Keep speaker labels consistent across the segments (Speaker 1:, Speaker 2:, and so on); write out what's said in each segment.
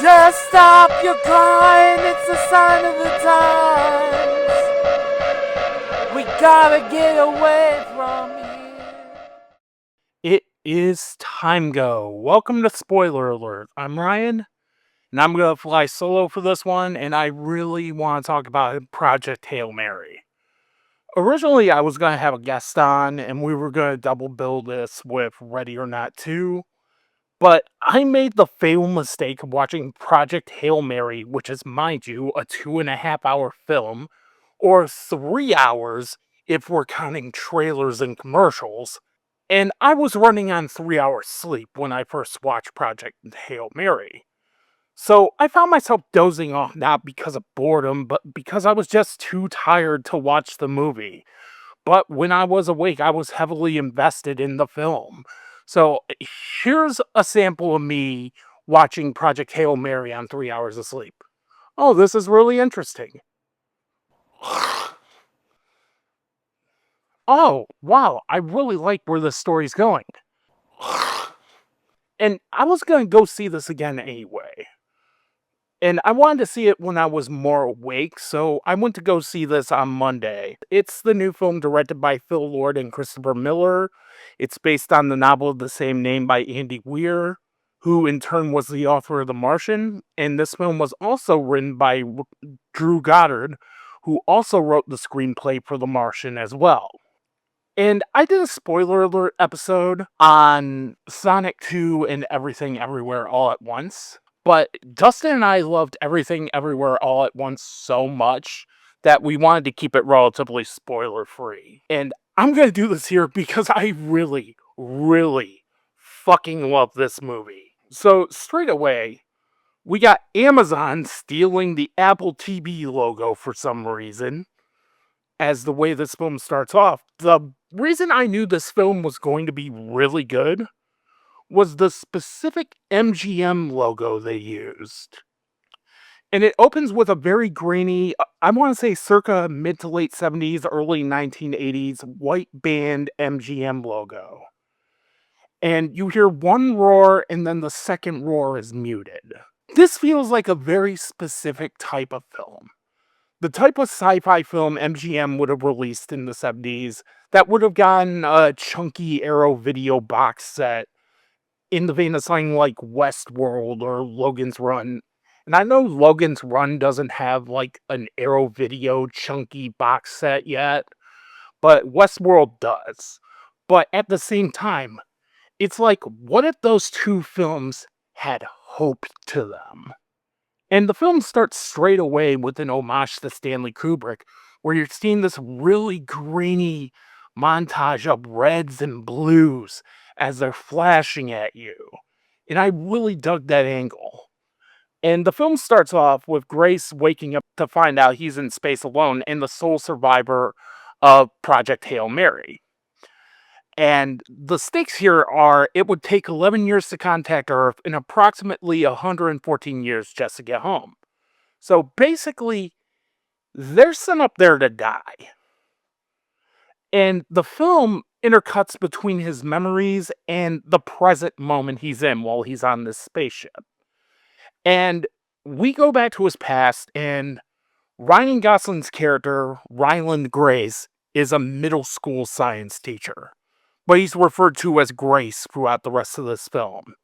Speaker 1: Just stop your crying, it's a sign of the times. We gotta get away from here. It is time go. Welcome to Spoiler Alert. I'm Ryan, and I'm gonna fly solo for this one, and I really want to talk about Project Hail Mary. Originally, I was gonna have a guest on, and we were gonna double bill this with Ready or Not 2. But I made the fatal mistake of watching Project Hail Mary, which is, mind you, a 2.5 hour film, or 3 hours if we're counting trailers and commercials. And I was running on 3 hours sleep when I first watched Project Hail Mary. So I found myself dozing off not because of boredom, but because I was just too tired to watch the movie. But when I was awake, I was heavily invested in the film. So here's a sample of me watching Project Hail Mary on 3 hours of sleep. Oh, this is really interesting. Oh, wow, I really like where this story's going. And I was gonna go see this again anyway. And I wanted to see it when I was more awake, so I went to go see this on Monday. It's the new film directed by Phil Lord and Christopher Miller. It's based on the novel of the same name by Andy Weir, who in turn was the author of The Martian. And this film was also written by Drew Goddard, who also wrote the screenplay for The Martian as well. And I did a spoiler alert episode on Sonic 2 and Everything Everywhere All at Once. But Dustin and I loved Everything Everywhere All at Once so much that we wanted to keep it relatively spoiler free. And I'm going to do this here because I really, really fucking love this movie. So, straight away, we got Amazon stealing the Apple TV logo for some reason as the way this film starts off. The reason I knew this film was going to be really good was the specific MGM logo they used. And it opens with a very grainy, I want to say circa mid to late 70s, early 1980s white band MGM logo. And you hear one roar and then the second roar is muted. This feels like a very specific type of film. The type of sci-fi film MGM would have released in the 70s that would have gotten a chunky Arrow video box set in the vein of something like Westworld or Logan's Run. And I know Logan's Run doesn't have like an Arrow video chunky box set yet, but Westworld does. But at the same time, it's like, what if those two films had hope to them? And the film starts straight away with an homage to Stanley Kubrick, where you're seeing this really grainy montage of reds and blues as they're flashing at you. And I really dug that angle. And the film starts off with Grace waking up to find out he's in space alone and the sole survivor of Project Hail Mary. And the stakes here are it would take 11 years to contact Earth and approximately 114 years just to get home. So basically, they're sent up there to die. And the film intercuts between his memories and the present moment he's in while he's on this spaceship. And we go back to his past, and Ryan Gosling's character, Ryland Grace, is a middle school science teacher, but he's referred to as Grace throughout the rest of this film.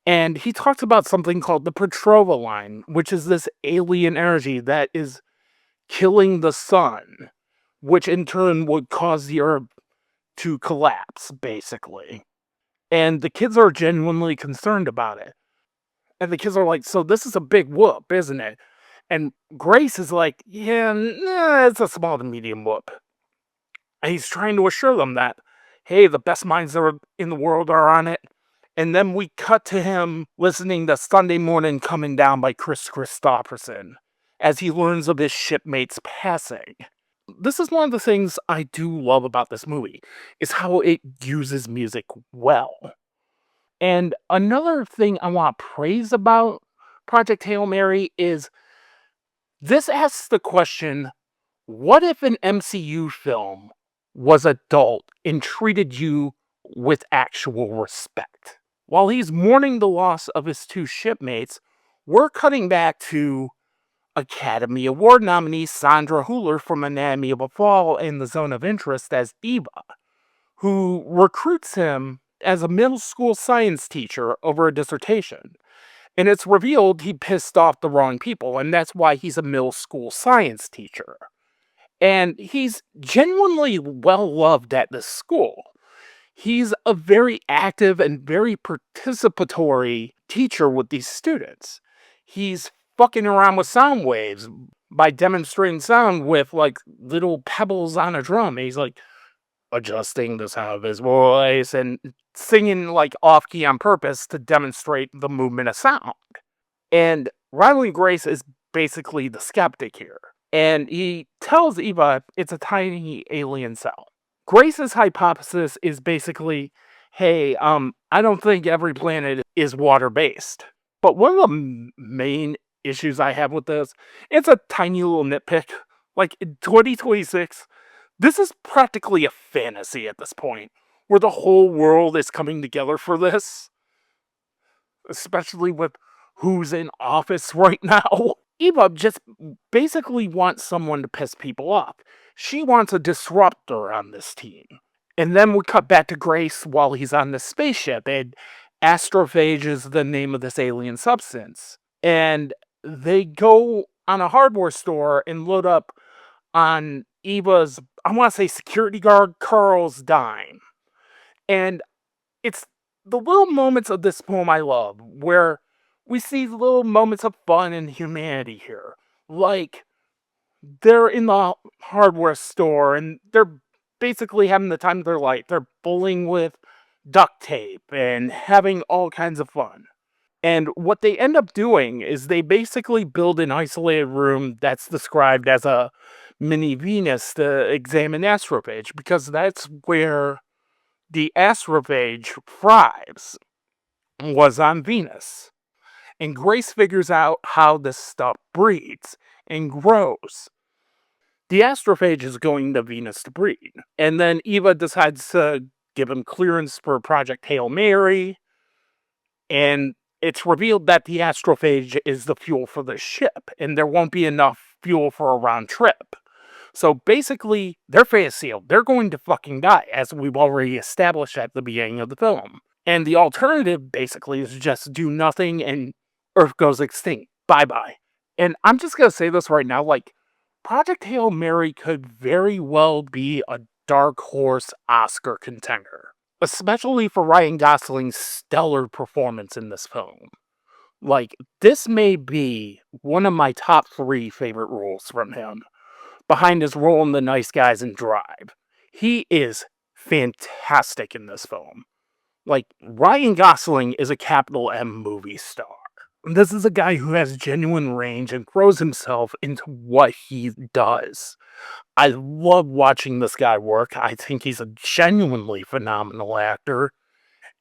Speaker 1: And he talks about something called the Petrova line, which is this alien energy that is killing the sun, which in turn would cause the Earth to collapse, basically. And the kids are genuinely concerned about it. And the kids are like, so this is a big whoop, isn't it? And Grace is like, yeah, nah, it's a small to medium whoop. And he's trying to assure them that, hey, the best minds that are in the world are on it. And then we cut to him listening to Sunday Morning Coming Down by Chris Christopherson as he learns of his shipmate's passing. This is one of the things I do love about this movie, is how it uses music well. And another thing I want to praise about Project Hail Mary is this asks the question, what if an MCU film was adult and treated you with actual respect? While he's mourning the loss of his two shipmates, we're cutting back to Academy Award nominee Sandra Hüller from Anatomy of a Fall in The Zone of Interest as Eva, who recruits him as a middle school science teacher over a dissertation. And it's revealed he pissed off the wrong people, and that's why he's a middle school science teacher. And he's genuinely well loved at this school. He's a very active and very participatory teacher with these students. He's fucking around with sound waves by demonstrating sound with like little pebbles on a drum. He's like adjusting the sound of his voice and singing like off key on purpose to demonstrate the movement of sound. And Riley Grace is basically the skeptic here. And he tells Eva it's a tiny alien cell. Grace's hypothesis is basically, hey, I don't think every planet is water-based. But one of the main issues I have with this, it's a tiny little nitpick. Like, in 2026, this is practically a fantasy at this point, where the whole world is coming together for this. Especially with who's in office right now. Eva just basically wants someone to piss people off. She wants a disruptor on this team. And then we cut back to Grace while he's on the spaceship, and astrophage is the name of this alien substance. And they go on a hardware store and load up on Eva's, I want to say, security guard Carl's dime. And it's the little moments of this poem I love, where we see little moments of fun and humanity here. Like, they're in the hardware store and they're basically having the time of their life. They're bullying with duct tape and having all kinds of fun. And what they end up doing is they basically build an isolated room that's described as a mini Venus to examine astrophage, because that's where the astrophage thrives, was on Venus. And Grace figures out how this stuff breeds and grows. The astrophage is going to Venus to breed. And then Eva decides to give him clearance for Project Hail Mary. And it's revealed that the astrophage is the fuel for the ship, and there won't be enough fuel for a round trip. So basically, they're face sealed. They're going to fucking die, as we've already established at the beginning of the film. And the alternative, basically, is just do nothing and Earth goes extinct. Bye-bye. And I'm just gonna say this right now, like, Project Hail Mary could very well be a dark horse Oscar contender. Especially for Ryan Gosling's stellar performance in this film. Like, this may be one of my top 3 favorite roles from him, behind his role in The Nice Guys and Drive. He is fantastic in this film. Like, Ryan Gosling is a capital M movie star. This is a guy who has genuine range and throws himself into what he does. I love watching this guy work. I think he's a genuinely phenomenal actor.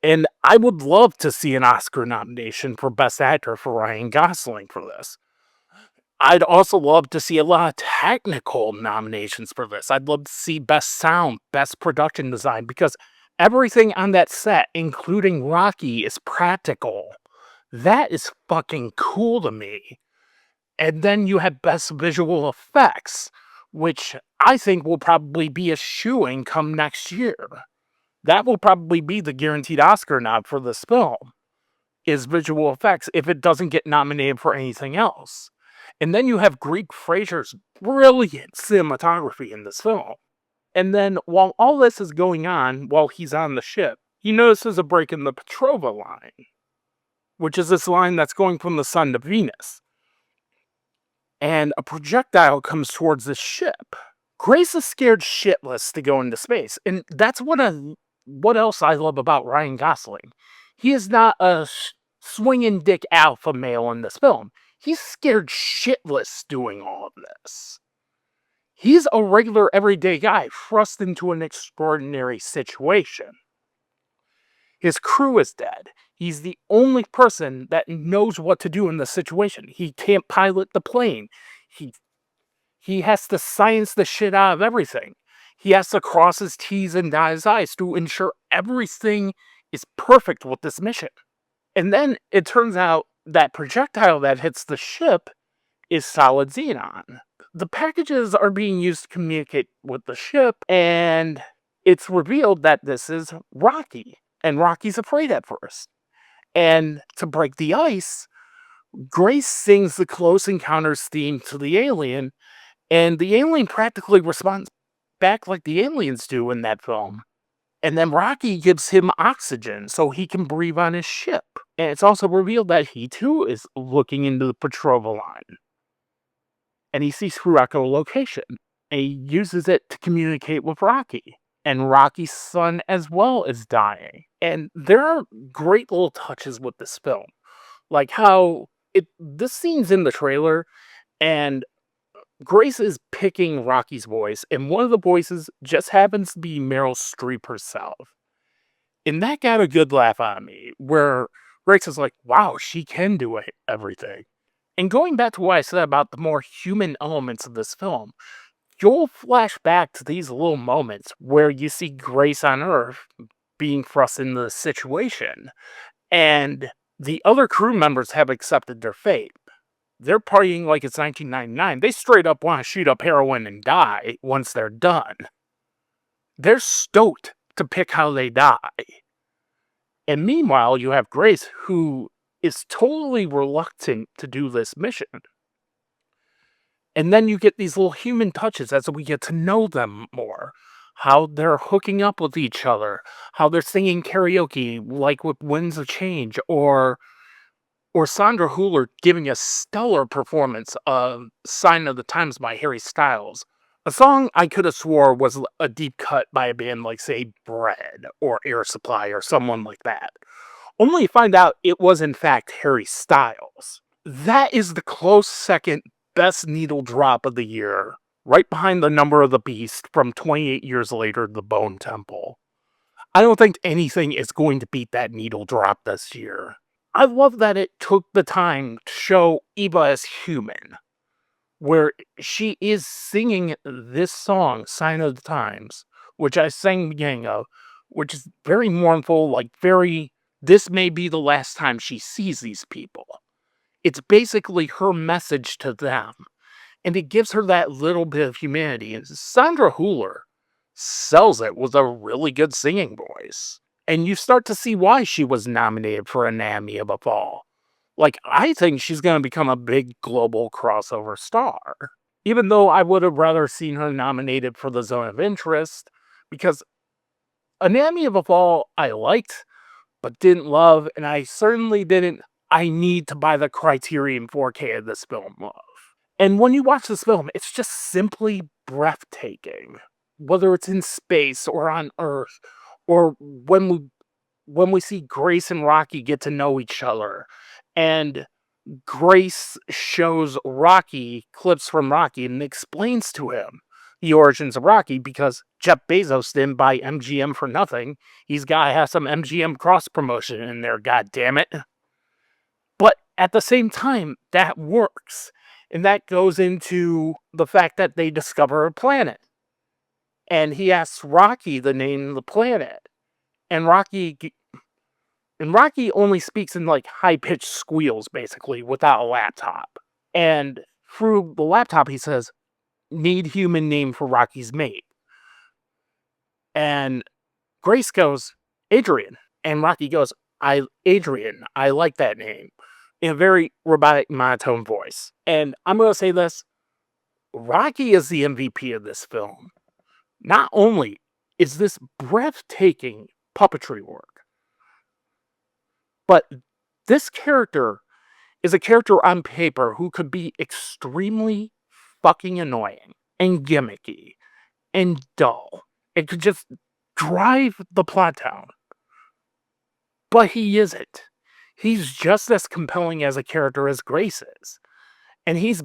Speaker 1: And I would love to see an Oscar nomination for Best Actor for Ryan Gosling for this. I'd also love to see a lot of technical nominations for this. I'd love to see Best Sound, Best Production Design, because everything on that set, including Rocky, is practical. That is fucking cool to me. And then you have Best Visual Effects, which I think will probably be a shoo-in come next year. That will probably be the guaranteed Oscar nod for this film, is visual effects, if it doesn't get nominated for anything else. And then you have Greig Fraser's brilliant cinematography in this film. And then, while all this is going on, while he's on the ship, he notices a break in the Petrova line, which is this line that's going from the sun to Venus. And a projectile comes towards the ship. Grace is scared shitless to go into space, and that's what else I love about Ryan Gosling. He is not a swinging dick alpha male in this film. He's scared shitless doing all of this. He's a regular everyday guy thrust into an extraordinary situation. His crew is dead. He's the only person that knows what to do in this situation. He can't pilot the plane. He has to science the shit out of everything. He has to cross his T's and dot his I's to ensure everything is perfect with this mission. And then it turns out that projectile that hits the ship is solid xenon. The packages are being used to communicate with the ship, and it's revealed that this is Rocky. And Rocky's afraid at first. And to break the ice, Grace sings the Close Encounters theme to the alien, and the alien practically responds back like the aliens do in that film. And then Rocky gives him oxygen so he can breathe on his ship. And it's also revealed that he too is looking into the Petrova line. And he sees her echolocation. And he uses it to communicate with Rocky. And Rocky's son as well is dying. And there are great little touches with this film. Like how this scene's in the trailer, and Grace is picking Rocky's voice, and one of the voices just happens to be Meryl Streep herself. And that got a good laugh out of me, where Grace is like, wow, she can do everything. And going back to what I said about the more human elements of this film, you'll flash back to these little moments where you see Grace on Earth being thrust into the situation, and the other crew members have accepted their fate. They're partying like it's 1999. They straight up want to shoot up heroin and die once they're done. They're stoked to pick how they die. And meanwhile, you have Grace, who is totally reluctant to do this mission. And then you get these little human touches as we get to know them more. How they're hooking up with each other. How they're singing karaoke, like with Winds of Change, or Sandra Hüller giving a stellar performance of Sign of the Times by Harry Styles. A song I could have swore was a deep cut by a band like, say, Bread or Air Supply or someone like that. Only to find out it was in fact Harry Styles. That is the close second best needle drop of the year, right behind The Number of the Beast from 28 Years Later, The Bone Temple. I don't think anything is going to beat that needle drop this year. I love that it took the time to show Eva as human, where she is singing this song, Sign of the Times, which I sang the beginning of, which is very mournful, like this may be the last time she sees these people. It's basically her message to them, and it gives her that little bit of humanity, and Sandra Hüller sells it with a really good singing voice. And you start to see why she was nominated for Anatomy of a Fall. Like, I think she's going to become a big global crossover star. Even though I would have rather seen her nominated for The Zone of Interest, because Anatomy of a Fall I liked, but didn't love, and I certainly didn't, I need to buy the Criterion 4K of this film love. And when you watch this film, it's just simply breathtaking. Whether it's in space or on Earth, or when we see Grace and Rocky get to know each other, and Grace shows Rocky clips from Rocky and explains to him the origins of Rocky, because Jeff Bezos didn't buy MGM for nothing. He's got to have some MGM cross promotion in there, god damn it. But at the same time, that works. And that goes into the fact that they discover a planet. And he asks Rocky the name of the planet. And Rocky only speaks in like high-pitched squeals, basically, without a laptop. And through the laptop, he says, need human name for Rocky's mate. And Grace goes, Adrian. And Rocky goes, Adrian, I like that name. In a very robotic, monotone voice. And I'm going to say this, Rocky is the MVP of this film. Not only is this breathtaking puppetry work, but this character is a character on paper who could be extremely fucking annoying and gimmicky and dull. It could just drive the plot down. But he isn't. He's just as compelling as a character as Grace is. And he's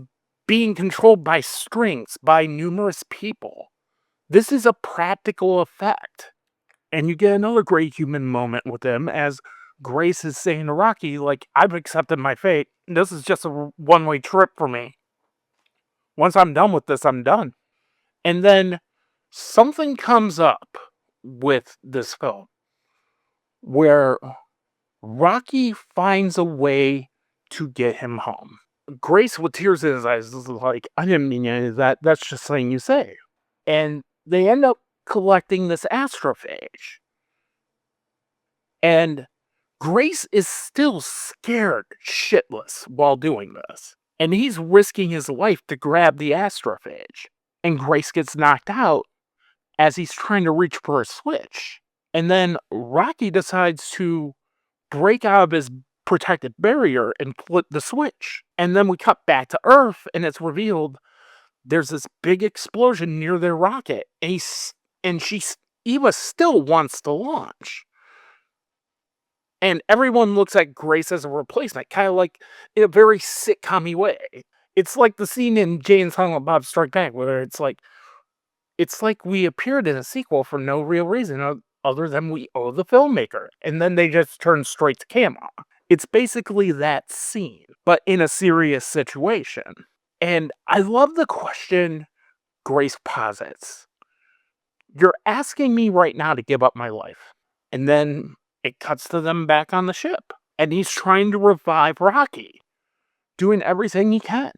Speaker 1: being controlled by strings, by numerous people. This is a practical effect. And you get another great human moment with him as Grace is saying to Rocky, like, I've accepted my fate. This is just a one-way trip for me. Once I'm done with this, I'm done. And then something comes up with this film where Rocky finds a way to get him home. Grace, with tears in his eyes, is like, I didn't mean any of that. That's just something you say. And they end up collecting this astrophage. And Grace is still scared shitless while doing this. And he's risking his life to grab the astrophage. And Grace gets knocked out as he's trying to reach for a switch. And then Rocky decides to break out of his protective barrier and flip the switch. And then we cut back to Earth, and it's revealed there's this big explosion near their rocket. And Eva still wants to launch. And everyone looks at Grace as a replacement, kind of like in a very sitcom-y way. It's like the scene in Jay and Silent Bob Strike Back, where it's like we appeared in a sequel for no real reason other than we owe the filmmaker. And then they just turn straight to camera. It's basically that scene, but in a serious situation. And I love the question Grace posits. You're asking me right now to give up my life. And then it cuts to them back on the ship. And he's trying to revive Rocky, doing everything he can.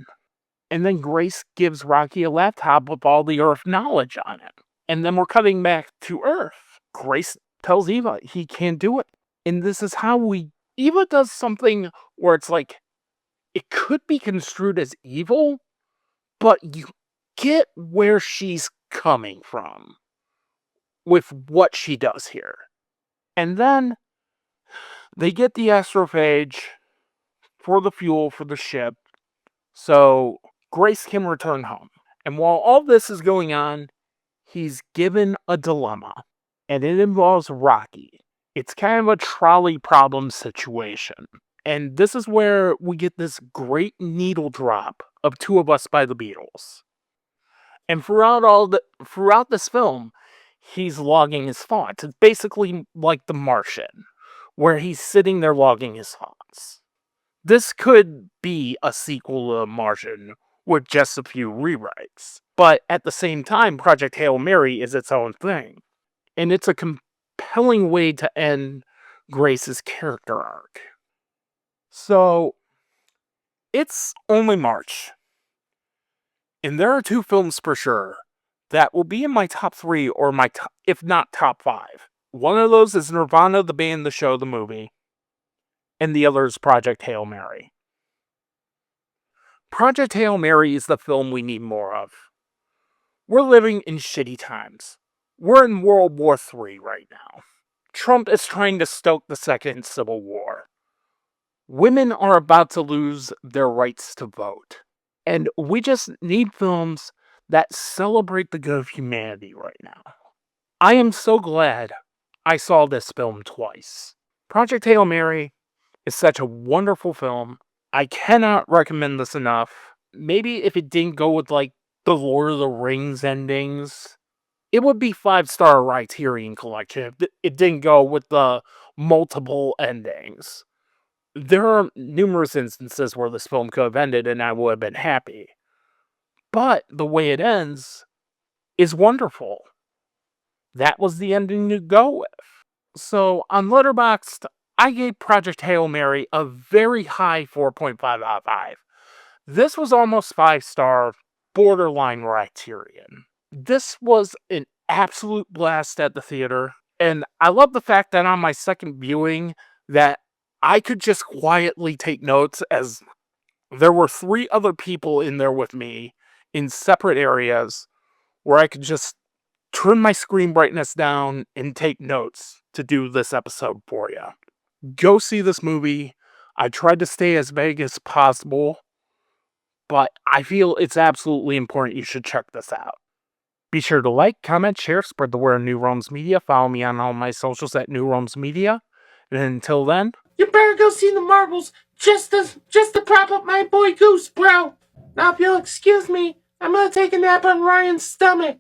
Speaker 1: And then Grace gives Rocky a laptop with all the Earth knowledge on it. And then we're cutting back to Earth. Grace tells Eva he can't do it. And this is how Eva does something where it's like, it could be construed as evil, but you get where she's coming from with what she does here. And then they get the astrophage for the fuel for the ship, so Grace can return home. And while all this is going on, he's given a dilemma, and it involves Rocky. It's kind of a trolley problem situation. And this is where we get this great needle drop of Two of Us by the Beatles. And throughout this film, he's logging his thoughts. It's basically like The Martian, where he's sitting there logging his thoughts. This could be a sequel to The Martian with just a few rewrites. But at the same time, Project Hail Mary is its own thing. And it's a compelling way to end Grace's character arc. So, it's only March. And there are two films for sure that will be in my top 3 or my top, if not top 5. One of those is Nirvana, the band, the show, the movie. And the other is Project Hail Mary. Project Hail Mary is the film we need more of. We're living in shitty times. We're in World War III right now. Trump is trying to stoke the Second Civil War. Women are about to lose their rights to vote. And we just need films that celebrate the good of humanity right now. I am so glad I saw this film twice. Project Hail Mary is such a wonderful film. I cannot recommend this enough. Maybe if it didn't go with like the Lord of the Rings endings, it would be 5-star Criterion Collection if it didn't go with the multiple endings. There are numerous instances where this film could have ended and I would have been happy. But the way it ends is wonderful. That was the ending to go with. So on Letterboxd, I gave Project Hail Mary a very high 4.5 out of 5. This was almost 5-star, borderline Criterion. This was an absolute blast at the theater, and I love the fact that on my second viewing that I could just quietly take notes, as there were 3 other people in there with me in separate areas where I could just turn my screen brightness down and take notes to do this episode for you. Go see this movie. I tried to stay as vague as possible, but I feel it's absolutely important you should check this out. Be sure to like, comment, share, spread the word on New Realms Media. Follow me on all my socials at New Realms Media. And until then,
Speaker 2: you better go see the Marvels just to prop up my boy Goose, bro. Now, if you'll excuse me, I'm gonna take a nap on Ryan's stomach.